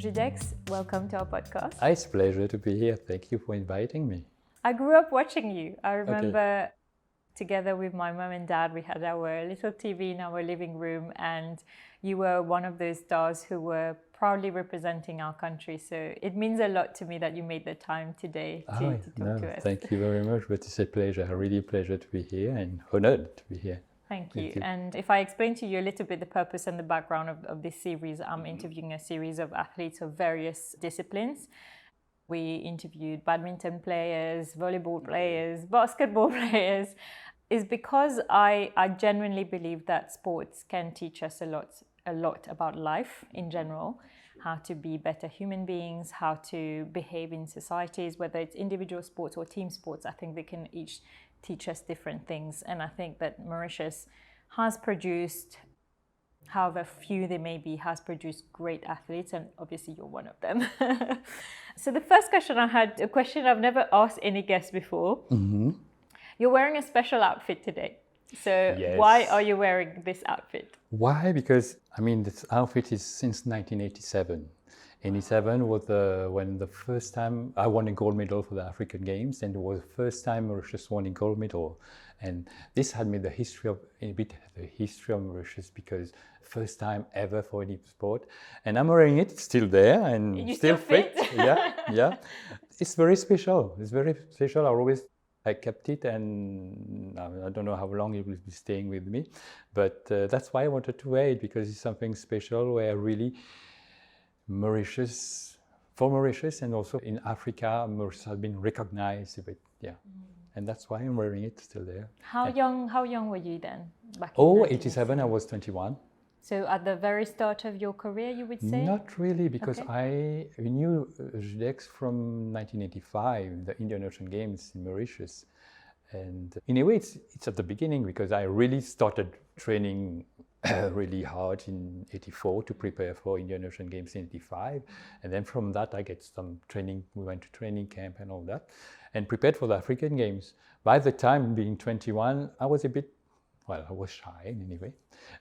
Judex, welcome to our podcast. It's a pleasure to be here. Thank you for inviting me. I grew up watching you. I remember together with my mum and dad, we had our little TV in our living room, and you were one of those stars who were proudly representing our country. So it means a lot to me that you made the time today to talk to us. Thank you very much, but it's a pleasure, really a pleasure to be here and honored to be here. Thank you. And if I explain to you a little bit the purpose and the background of this series, I'm interviewing a series of athletes of various disciplines. We interviewed badminton players, volleyball players, basketball players, is because I genuinely believe that sports can teach us a lot about life in general, how to be better human beings, how to behave in societies, whether it's individual sports or team sports. I think they can each teach us different things. And I think that Mauritius has produced, however few they may be, has produced great athletes, and obviously you're one of them. So the first question I had, a question I've never asked any guest before. Mm-hmm. You're wearing a special outfit today. So yes. Why are you wearing this outfit? Why? Because, this outfit is since 1987. 87 was when the first time I won a gold medal for the African Games, and it was the first time Mauritius won a gold medal. And this had made a bit the history of Mauritius, because first time ever for any sport. And I'm wearing it, it's still there and you still fit. Yeah. It's very special. It's very special. I kept it, and I don't know how long it will be staying with me, but that's why I wanted to wear it, because it's something special where really Mauritius and also in Africa, Mauritius has been recognized. And that's why I'm wearing it still there. How young were you then? Back in 87, I was 21. So at the very start of your career, you would say? Not really, because I knew Judex from 1985, the Indian Ocean Games in Mauritius. And in a way, it's at the beginning, because I really started training really hard in 84 to prepare for Indian Ocean Games in 85. And then from that, I get some training. We went to training camp and all that, and prepared for the African Games. By the time being 21, I was I was shy in any way.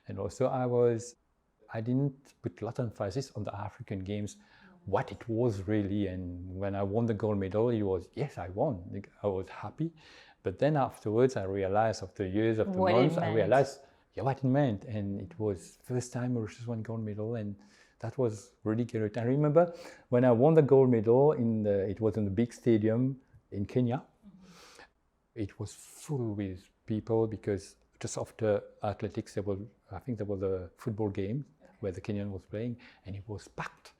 And also I didn't put a lot of emphasis on the African Games, what it was really. And when I won the gold medal, it was, yes, I won. I was happy. But then afterwards, I realized, after years, after months, I realized what it meant. And it was first time Mauritius won gold medal, and that was really great. I remember when I won the gold medal, it was in the big stadium in Kenya. Mm-hmm. It was full with people, because just after athletics, I think there was a football game where the Kenyan was playing, and it was packed.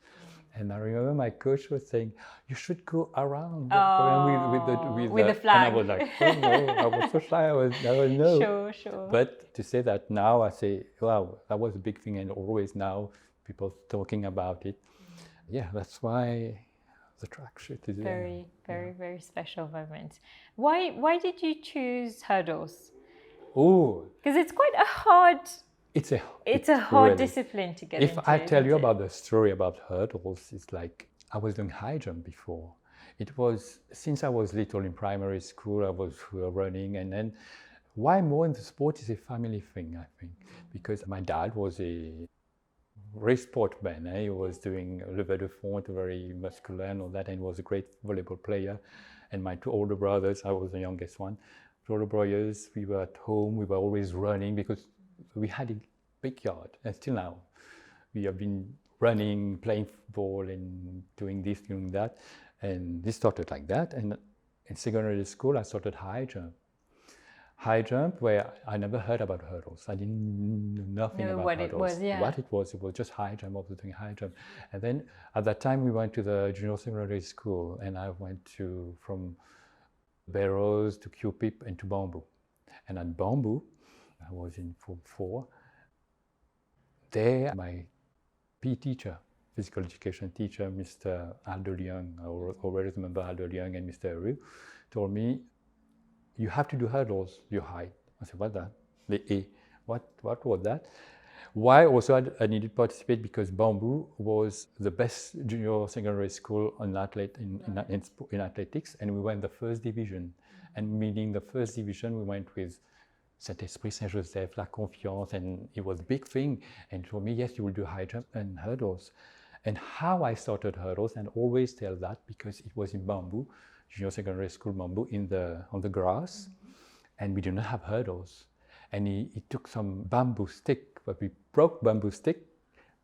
And I remember my coach was saying, "You should go around with the flag." And I was like, "Oh no!" I was so shy. I was no. Sure. But to say that now, I say, "Wow, that was a big thing," and always now people talking about it. Yeah, that's why the track shoot is very special moment. Why did you choose hurdles? Oh, because it's quite a hard. It's a hard really discipline to get into. If I tell you about the story about hurdles, it's like I was doing high jump before. It was since I was little in primary school, I was running, and then why more in the sport is a family thing, I think, because my dad was a race sportman. He was doing levée de fond, very muscular and all that, and he was a great volleyball player. And my two older brothers, I was the youngest one. Older brothers, we were at home, we were always running, because we had a big yard, and still now we have been running, playing football, and doing this, doing that. And this started like that. And in secondary school, I started high jump, where I never heard about hurdles. I didn't know nothing about what hurdles. What it was just high jump. I was doing high jump. And then at that time, we went to the junior secondary school, and I went from Barrows to Q-Pip and to Bamboo. And at Bamboo, I was in Form 4. There, my PE teacher, physical education teacher, Mr. Aldo Leung, I always remember Aldo Leung, and Mr. Ru, told me, "You have to do hurdles, your height." I said, "What's that?" The A. What was that? Why also I needed to participate, because Bamboo was the best junior secondary school in athletics, and we were in the first division. And meaning the first division, we went with Saint-Esprit, Saint-Joseph, La Confiance, and it was a big thing. And he told me, yes, you will do high jump and hurdles. And how I started hurdles, and always tell that because it was in Bamboo, junior secondary school Bamboo, on the grass, and we did not have hurdles. And he took some bamboo stick, but we broke bamboo stick,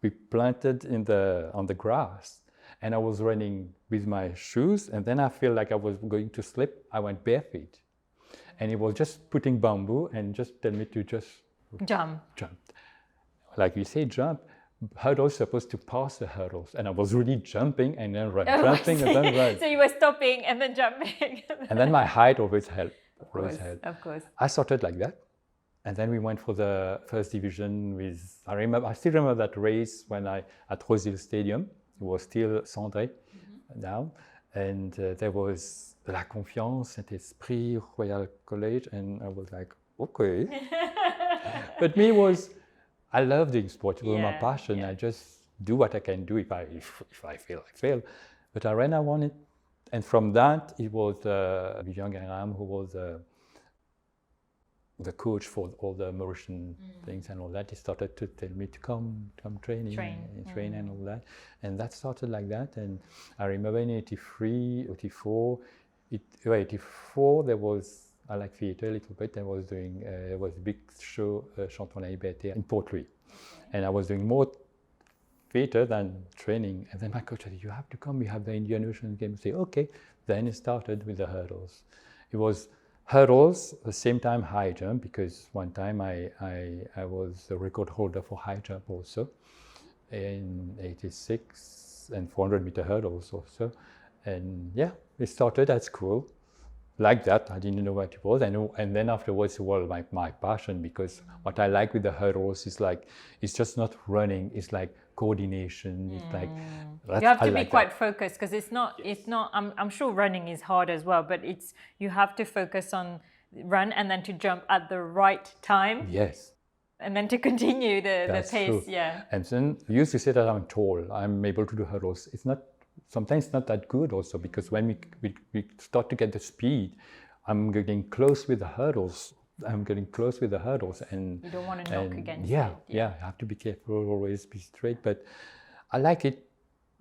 we planted on the grass. And I was running with my shoes, and then I feel like I was going to slip. I went barefoot. And he was just putting bamboo and just tell me to just jump. Like we say, jump. Hurdles supposed to pass the hurdles. And I was really jumping and then run, Oh, jumping and then run. So you were stopping and then jumping. And then my height always helped. Of course. I started like that. And then we went for the first division with, I still remember that race at Rosil Stadium. It was still Cendré now. And there was La Confiance, Saint-Esprit, Royal College. And I was like, okay. But I love doing sport. It was my passion. Yeah. I just do what I can do. If I fail, I fail. But I won it. And from that, it was Vivian Garam who was the coach for all the Mauritian things and all that. He started to tell me to come train and all that. And that started like that. And I remember in 83, 84, 84 there was, I like theater a little bit. I was doing, there was a big show, Chantons la Liberté in Port Louis. And I was doing more theater than training. And then my coach said, you have to come, we have the Indian Ocean Games. I say, okay. Then it started with the hurdles. It was hurdles, at the same time high jump, because one time I was the record holder for high jump also in 86 and 400-meter hurdles also. And yeah, it started at school like that. I didn't know what it was. And then afterwards it was my passion, because what I like with the hurdles is like, it's just not running, it's like coordination. It's like, you have to be quite focused, because it's not, I'm sure running is hard as well, but you have to focus on run and then to jump at the right time. Yes. And then to continue the pace. True. Yeah. And then you used to say that I'm tall, I'm able to do hurdles. Sometimes it's not that good also, because when we start to get the speed, I'm getting close with the hurdles. And you don't want to knock against it. Yeah, you have to be careful, always be straight. But I like it.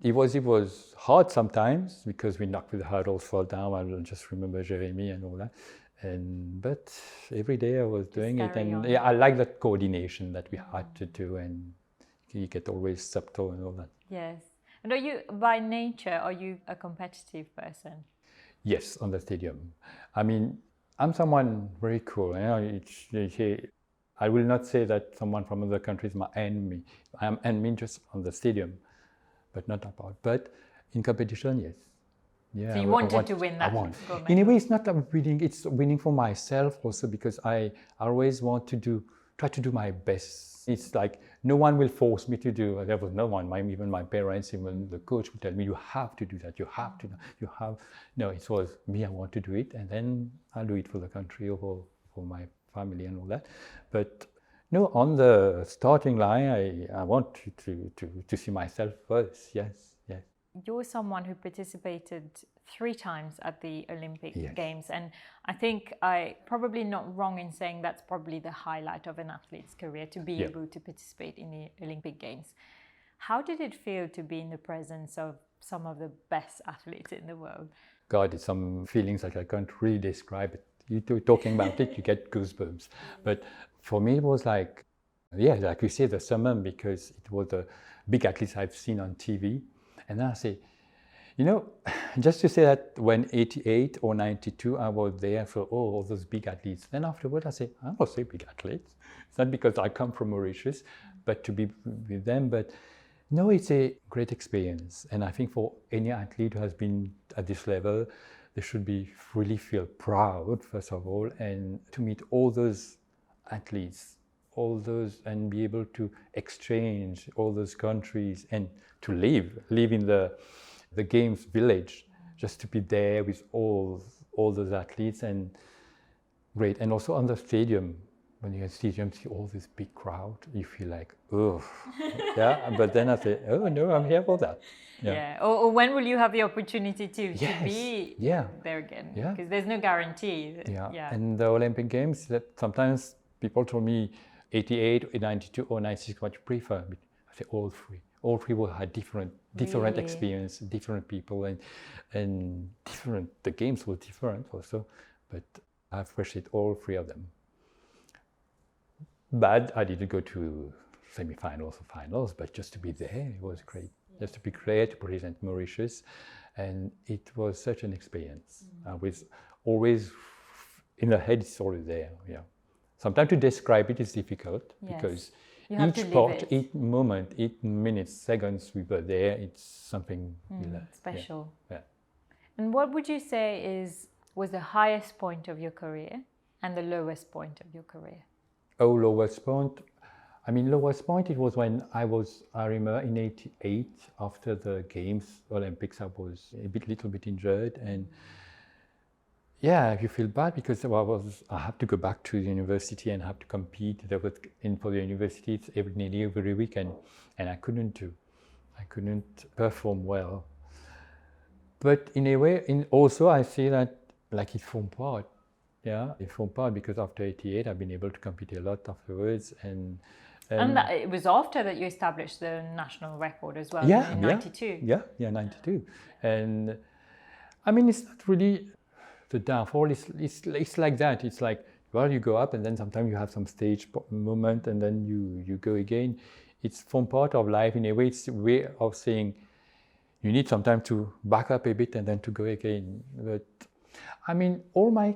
It was hard sometimes because we knocked with the hurdles, fall down. I just remember Jeremy and all that. But every day I was doing it, and I like that coordination that we had to do, and you get always subtle and all that. Yes. And by nature, are you a competitive person? Yes, on the stadium. I mean, I'm someone very cool. I will not say that someone from other countries is my enemy. I am enemy just on the stadium, but not about. But in competition, yes. Yeah, so you wanted to win that? I want. In a way, it's not like winning. It's winning for myself also, because I always want to try to do my best. It's like no one will force me to do. There was no one. Even my parents, even the coach would tell me, "You have to do that. You have to. You have." No, it was me. I want to do it, and then I'll do it for the country or for my family and all that. But no, on the starting line, I want to see myself first. Yes. You're someone who participated 3 times at the Olympic Games, and I think I probably not wrong in saying that's probably the highlight of an athlete's career, to be able to participate in the Olympic Games. How did it feel to be in the presence of some of the best athletes in the world? God, it's some feelings that I can't really describe it. You talking about it, you get goosebumps. But for me, it was like, like you say, the summum, because it was the big athletes I've seen on TV. And then I say, just to say that when 88 or 92, I was there for all those big athletes. Then afterwards, I say, I must say big athletes. It's not because I come from Mauritius, but to be with them. But no, it's a great experience. And I think for any athlete who has been at this level, they should really feel proud, first of all, and to meet all those athletes, and be able to exchange all those countries and to live in the games village, just to be there with all those athletes, and great. And also on the stadium, when you at stadium see all this big crowd, you feel like, oh, But then I say, oh no, I'm here for that. Or when will you have the opportunity to be there again? Yeah, because there's no guarantee. And the Olympic Games, that sometimes people told me 88, 92 or 96, what you prefer? I say all 3. All three had different Really? experience, different people, and different. The games were different also, but I appreciate all three of them. But I didn't go to semi-finals or finals, but just to be there, it was great. Just to be there to present Mauritius, and it was such an experience. I was always in the head; it's always there. Yeah. Sometimes to describe it is difficult because each part, each moment, each minute, seconds we were there, it's something special. Yeah. And what would you say was the highest point of your career and the lowest point of your career? Oh, lowest point. I mean, lowest point, it was when I remember in '88, after the Games, Olympics, I was little bit injured, and yeah, you feel bad because I have to go back to the university and have to compete. There was for the university, it's nearly every weekend, and I couldn't perform well. But in a way, also I see that like it formed part. Yeah, it formed part because after '88, I've been able to compete a lot afterwards, and that, it was after that you established the national record as well in '92. Yeah, '92, and I mean it's not really the downfall. It's like that. It's like, well, you go up, and then sometimes you have some stage moment, and then you go again. It's from part of life in a way. It's a way of saying you need sometimes to back up a bit and then to go again. But I mean, all my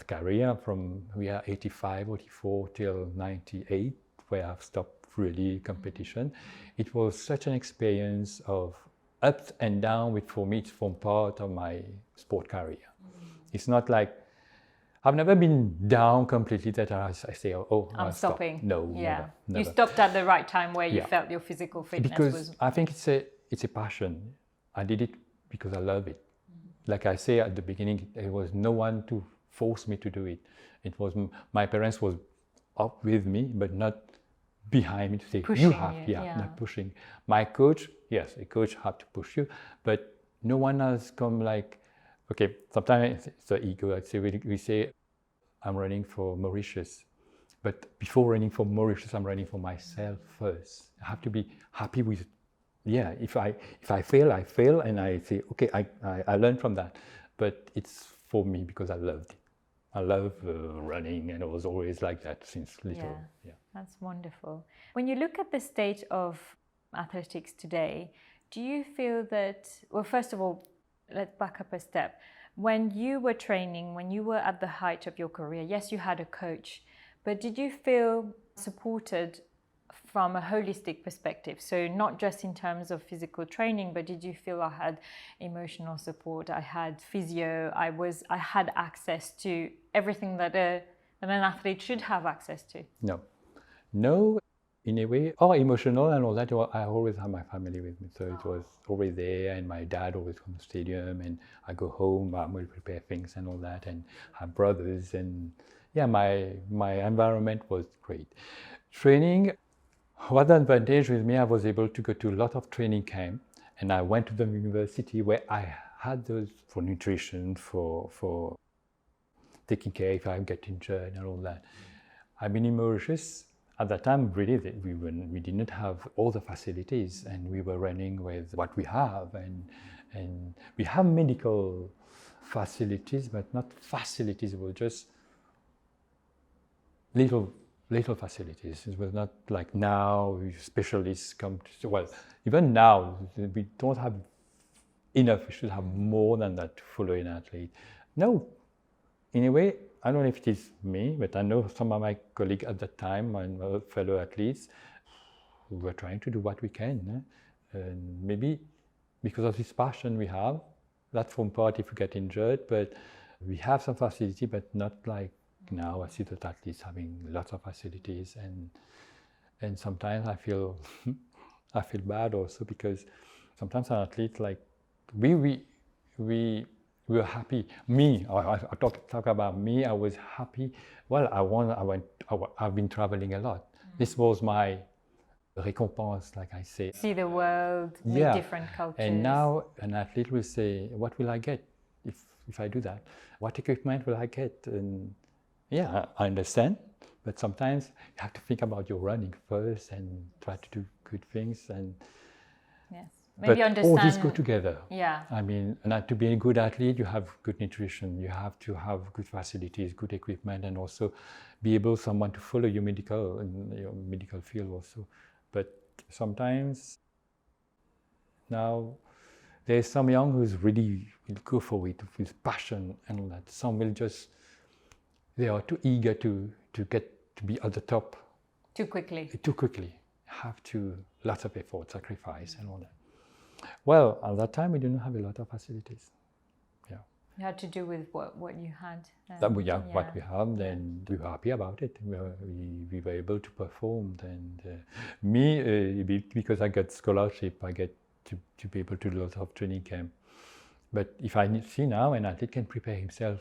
career from 85, 84 till 98, where I've stopped really competition, it was such an experience of ups and downs, which for me it's from part of my sport career. It's not like I've never been down completely that I say, oh, I'm stopping. No, yeah. never. You stopped at the right time where you felt your physical fitness because I think it's a passion. I did it because I love it. Like I say at the beginning, there was no one to force me to do it. It was my parents was up with me, but not behind me to say pushing you have, not pushing. My coach, yes, a coach had to push you, but no one has come like, okay. Sometimes it's the ego. I'd say we say, I'm running for Mauritius, but before running for Mauritius, I'm running for myself first. I have to be happy with. Yeah, if I fail, I fail, and I say, okay, I learn from that. But it's for me because I loved it. I love running, and it was always like that since little. Yeah, that's wonderful. When you look at the state of athletics today, do you feel that, well, first of all, let's back up a step. When you were training, when you were at the height of your career, yes, you had a coach, but did you feel supported from a holistic perspective? So not just in terms of physical training, but did you feel I had emotional support, I had physio, I had access to everything that an athlete should have access to? No, in a way, emotional and all that. I always have my family with me, so it was always there, and my dad always from the stadium, and I go home, I will prepare things and all that, and have brothers, and my environment was great. Training. What the advantage with me, I was able to go to a lot of training camp, and I went to the university where I had those for nutrition, for taking care if I get injured and all that. I've been in Mauritius at that time. Really, we didn't have all the facilities, and we were running with what we have, and we have medical facilities, but not facilities. It was just little facilities. It was not like now specialists come to, well, even now we don't have enough. We should have more than that to follow an athlete. No, in a way, I don't know if it is me, but I know some of my colleagues at that time, my fellow athletes, who were trying to do what we can. And maybe because of this passion we have, that form part if we get injured, but we have some facility, but not like now. I see that athletes having lots of facilities, and sometimes I feel bad also, because sometimes an athlete, like we were happy. I talk about me. I was happy. Well, I've been traveling a lot. This was my récompense, like I say. See the world, meet different cultures. And now an athlete will say, what will I get if I do that? What equipment will I get? And yeah, I understand, but sometimes you have to think about your running first and try to do good things. And yes. Maybe But understand. all these go together. Yeah. I mean, and to be a good athlete, you have good nutrition, you have to have good facilities, good equipment, and also be able someone to follow your medical field also. But sometimes now there's some young who's really will go for it with passion and all that. Some will just, they are too eager to get to be at the top Too quickly. Have to lots of effort, sacrifice, and all that. Well, at that time we didn't have a lot of facilities. Yeah. You had to do with what you had. What we had, and we were happy about it. We were able to perform, and because I got scholarship, I get to be able to do a lot of training camp. But if I see now an athlete can prepare himself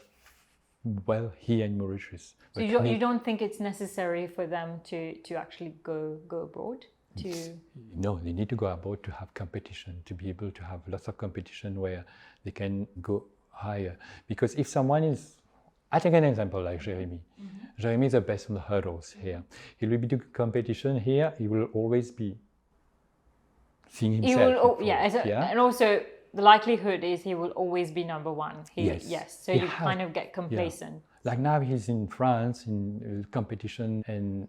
well here in Mauritius. So you don't think it's necessary for them to actually go abroad? No, they need to go abroad to have competition, to be able to have lots of competition where they can go higher. Because if someone is, I take an example like Jeremy. Mm-hmm. Jeremy is the best on the hurdles here. He will be doing competition here. He will always be seeing himself. And also the likelihood is he will always be number one. Yes. So you kind of get complacent. Yeah. Like now he's in France in competition and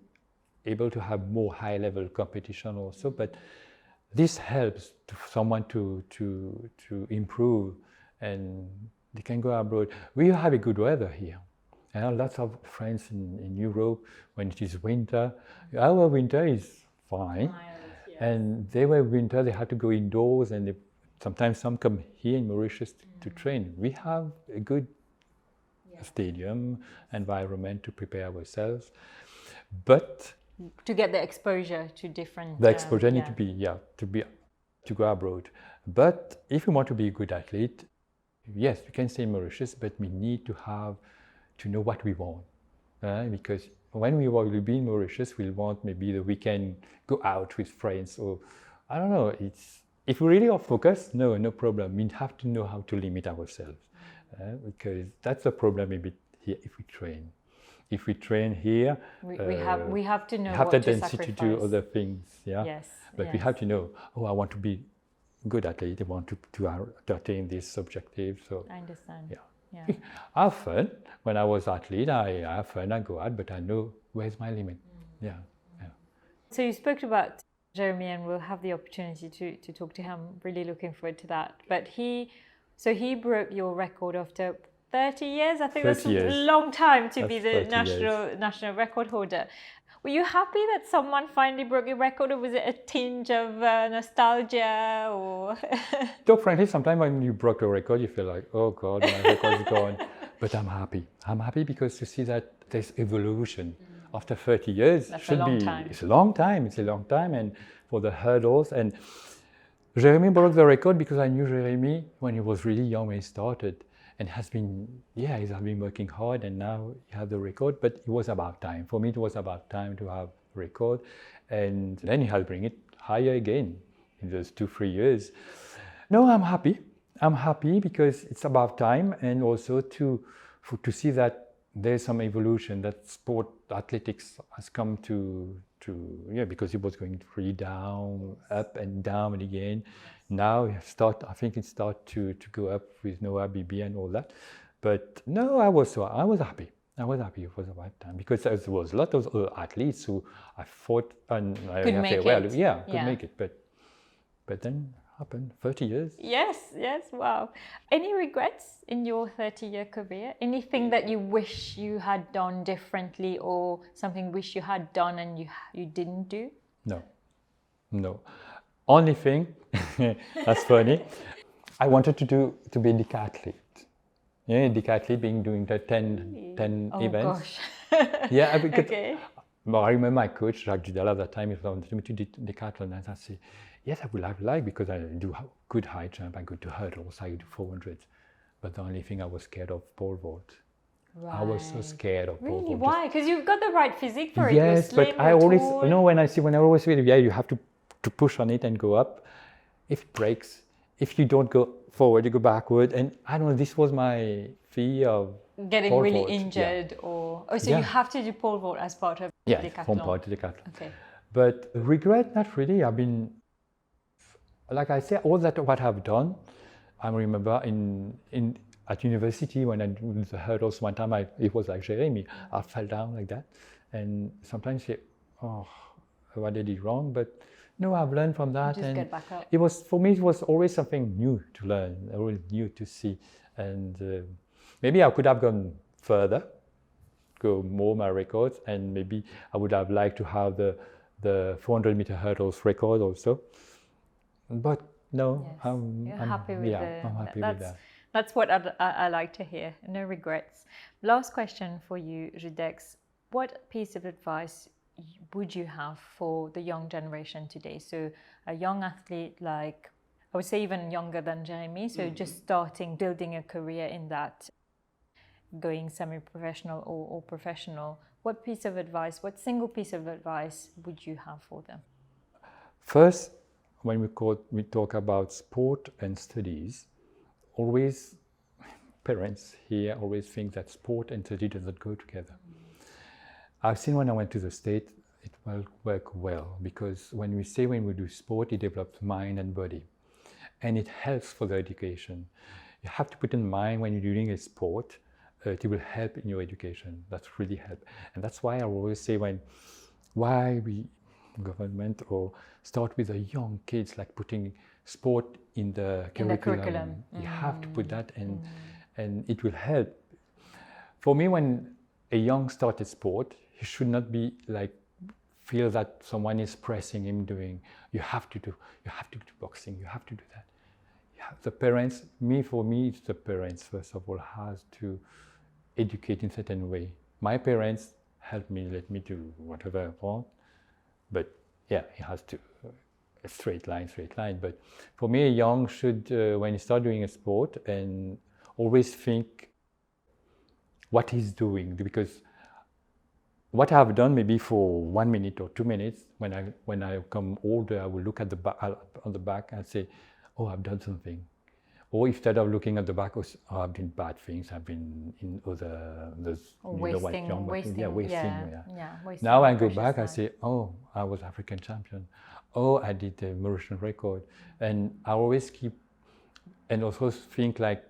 able to have more high-level competition also, but this helps to someone to improve, and they can go abroad. We have a good weather here. I have lots of friends in Europe when it is winter. Our winter is fine, and they were winter. They had to go indoors, and sometimes some come here in Mauritius to train. We have a good stadium environment to prepare ourselves, but to get the exposure to different. The exposure need to go abroad. But if you want to be a good athlete, yes, we can stay in Mauritius, but we need to know what we want. Because when we will be in Mauritius, we'll want maybe the weekend go out with friends, or I don't know. If we really are focused, no problem. We have to know how to limit ourselves, because that's the problem maybe here if we train. If we train here, we have to know have what the to tendency sacrifice. to do other things. Yeah. Yes. But we have to know. I want to be a good athlete. I want to attain this objective. So I understand. Yeah. I have fun. When I was athlete, I have fun. I go out, but I know where's my limit. Yeah. So you spoke about Jeremy, and we'll have the opportunity to talk to him. Really looking forward to that. But he broke your record after 30 years. I think that's a long time to be the national record holder. Were you happy that someone finally broke your record, or was it a tinge of nostalgia? Or so frankly, sometimes when you broke a record, you feel like, oh God, my record's gone. But I'm happy. I'm happy because to see that there's evolution. After 30 years, That's a long time. It's a long time, and for the hurdles. And Jeremy broke the record because I knew Jeremy when he was really young when he started. And he's been working hard, and now he had the record. But it was about time. For me, it was about time to have a record. And then he has bring it higher again in those 2-3 years. No, I'm happy. I'm happy because it's about time, and also to see that there's some evolution, that sport athletics has come to because it was going really down, up and down again. Now I think it start to go up with Noah, Bibi and all that. But no, I was happy. I was happy it was about time, because there was a lot of athletes who I thought and could make it. Could make it. But then happened 30 years. Yes, wow. Any regrets in your 30-year career? Anything that you wish you had done differently, or something wish you had done and you didn't do? No. Only thing, that's funny, I wanted to be a decathlete. Yeah, decathlete doing the 10 events. Gosh. Yeah, because okay. I remember my coach, Jacques Judex, at that time, he wanted me to do decathlon, and I said, yes, I would have liked, because I do good high jump, I go to hurdles, I do 400. But the only thing I was scared of, pole vault. Right. I was so scared of pole vault. Really? Why? Because you've got the right physique for it. Yes, but I always, when I always feel, you have to push on it and go up. If it breaks, if you don't go forward, you go backward. And I don't know, this was my fear of getting really injured, so you have to do pole vault as part of the decathlon. From part of the decathlon. Okay. But regret, not really. Like I said, all that what I've done, I remember at university when I did the hurdles one time, it was like Jeremy, I fell down like that. And sometimes you say, oh, what I did wrong, but no, I've learned from that. Just and get back up. It was, for me, it was always something new to learn, always new to see. And maybe I could have gone further, go more my records, and maybe I would have liked to have the 400-meter hurdles record also. But no, Yes. I'm happy with I'm happy with that. That's what I like to hear. No regrets. Last question for you, Judex. What piece of advice would you have for the young generation today? So a young athlete, like I would say even younger than Jeremy, so just starting, building a career in that, going semi-professional or professional. What piece of advice, what single piece of advice would you have for them? First, when we talk about sport and studies, always parents here always think that sport and study doesn't go together. I've seen when I went to the States, it will work well, because when we do sport, it develops mind and body, and it helps for the education. You have to put in mind when you're doing a sport, it will help in your education. That's really help, and that's why I always say why we government or start with the young kids, like putting sport in the curriculum. You have to put that in, and it will help. For me, when a young started sport, he should not be like feel that someone is pressing him doing. You have to do boxing. You have to do that. The parents, for me, it's the parents first of all has to educate in a certain way. My parents helped me, let me do whatever I want, but yeah, it has to a straight line. But for me, a young should, when he start doing a sport, and always think what he's doing, because what I've done maybe for 1 minute or 2 minutes, when I come older, I will look at the back, on the back and say, oh, I've done something. Or instead of looking at the back, oh, I've done bad things, I've been in wasting. Now I go back, I say, oh, I was African champion. Oh, I did the Mauritian record. And I always keep, and also think like,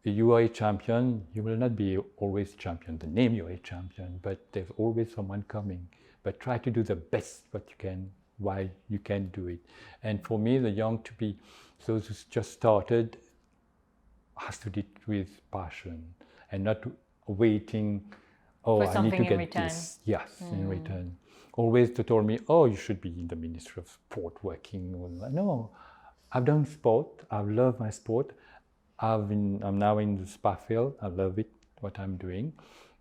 you are a champion, you will not be always champion. The name you're a champion, but there's always someone coming. But try to do the best what you can while you can do it. And for me, the young to be, those who just started, has to do it with passion and not waiting, oh, I need to get this. Yes, in return. Always they told me, oh, you should be in the Ministry of Sport working. No, I've done sport, I've loved my sport. I'm now in the spa field. I love it, what I'm doing.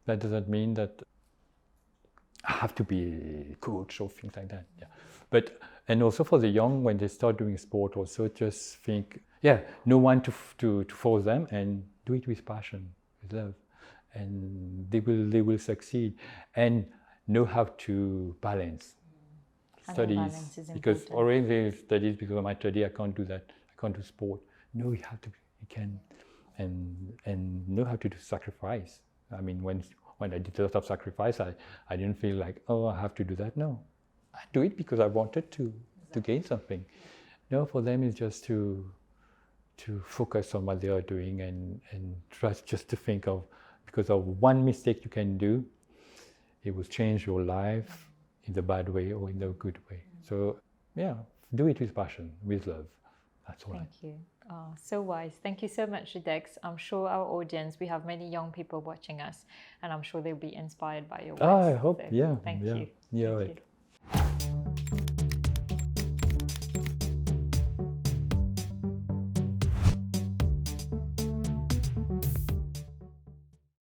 That doesn't mean that I have to be a coach or things like that. Yeah. But, and also for the young, when they start doing sport, also just think, yeah, no one to force them, and do it with passion, with love, and they will succeed, and know how to balance studies, because already studies, because of my study, I can't do that. I can't do sport. No, you have to. You can, and know how to do sacrifice. I mean, when I did a lot of sacrifice, I didn't feel like, oh, I have to do that. No, I do it because I wanted to gain something. No, for them it's just to focus on what they are doing, and try just to think of, because of one mistake you can do, it will change your life in the bad way or in the good way. So yeah, do it with passion, with love. That's all. Thank you. Oh, so wise. Thank you so much, Judex. I'm sure our audience, we have many young people watching us, and I'm sure they'll be inspired by your words. I hope, so yeah. Thank you. Yeah, Thank right. you.